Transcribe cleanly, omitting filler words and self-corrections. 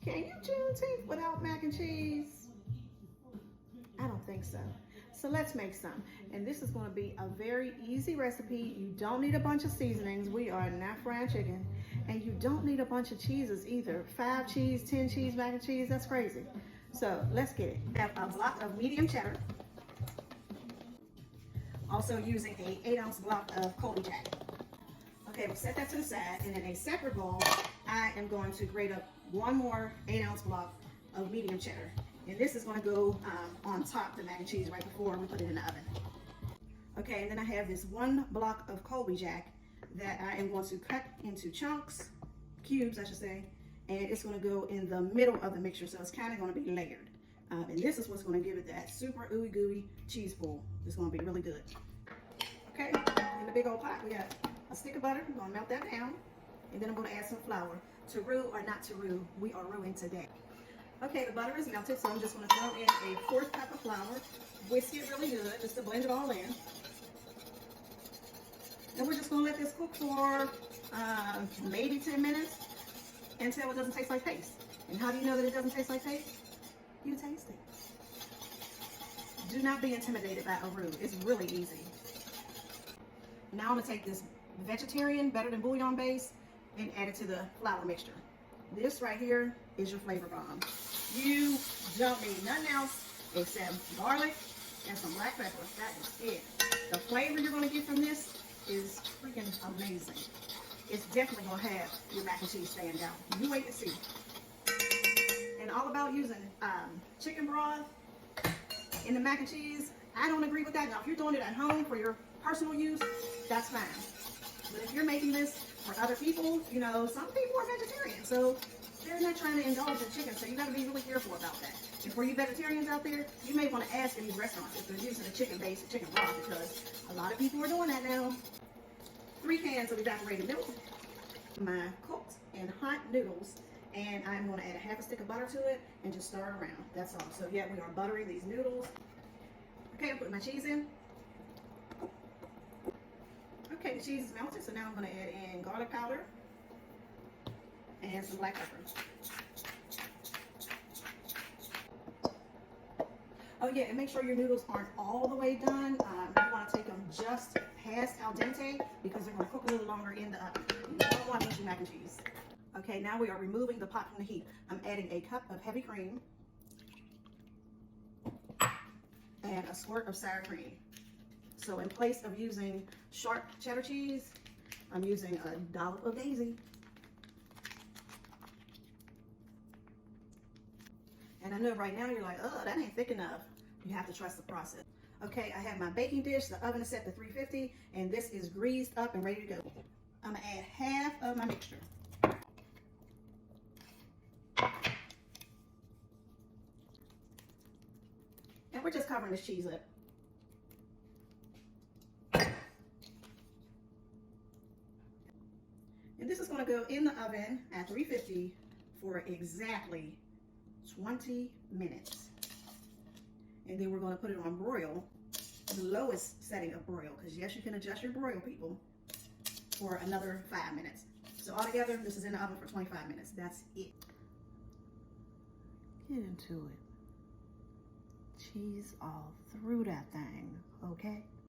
Can you Juneteenth without mac and cheese? I don't think so. So let's make some. And this is gonna be a very easy recipe. You don't need a bunch of seasonings. We are not frying chicken. And you don't need a bunch of cheeses either. 5 cheese, 10 cheese, mac and cheese, that's crazy. So let's get it. I have a block of medium cheddar. Also using a 8-ounce block of Colby Jack. Okay, we'll set that to the side. And in a separate bowl, I am going to grate up one more 8-ounce block of medium cheddar. And this is going to go on top of the mac and cheese right before we put it in the oven. Okay, and then I have this 1 block of Colby Jack that I am going to cut into chunks, cubes I should say, and it's going to go in the middle of the mixture, so it's kind of going to be layered. And this is what's going to give it that super ooey gooey cheese pool. It's going to be really good. Okay, in the big old pot we got a stick of butter. I'm going to melt that down, and then I'm going to add some flour. To roux or not to roux, we are roux today. Okay, the butter is melted, so I'm just going to throw in a 1/4 cup of flour, whisk it really good, just to blend it all in. And we're just going to let this cook for maybe 10 minutes until it doesn't taste like paste. And how do you know that it doesn't taste like paste? You taste it. Do not be intimidated by a roux. It's really easy. Now I'm going to take this vegetarian better than bouillon base and add it to the flour mixture. This right here is your flavor bomb. You don't need nothing else except garlic and some black pepper. That is it. The flavor you're going to get from this is freaking amazing. It's definitely going to have your mac and cheese stand out. You wait to see. And all about using chicken broth in the mac and cheese, I don't agree with that. Now, if you're doing it at home for your personal use, that's fine. But if you're making this for other people, you know, some people are vegetarian, so they're not trying to indulge in chicken, so you got to be really careful about that. And for you vegetarians out there, you may want to ask in these restaurants if they're using a chicken-based chicken broth, because a lot of people are doing that now. 3 cans of evaporated milk, my cooked and hot noodles, and I'm going to add a 1/2 stick of butter to it and just stir it around. That's all. So yeah, we are buttering these noodles. Okay, I'm putting my cheese in. Okay, the cheese is melted, so now I'm going to add in garlic powder and some black pepper. Oh yeah, and make sure your noodles aren't all the way done. You want to take them just past al dente because they're going to cook a little longer in the oven. You don't want mushy mac and cheese. Okay, now we are removing the pot from the heat. I'm adding a cup of heavy cream and a squirt of sour cream. So in place of using sharp cheddar cheese, I'm using a dollop of Daisy. And I know right now you're like, oh, that ain't thick enough. You have to trust the process. Okay, I have my baking dish. The oven is set to 350, and this is greased up and ready to go. I'm gonna add 1/2 of my mixture. And we're just covering this cheese up. And this is going to go in the oven at 350 for exactly 20 minutes. And then we're going to put it on broil, the lowest setting of broil, because yes, you can adjust your broil, people, for another 5 minutes. So altogether, this is in the oven for 25 minutes. That's it. Get into it. Cheese all through that thing, okay?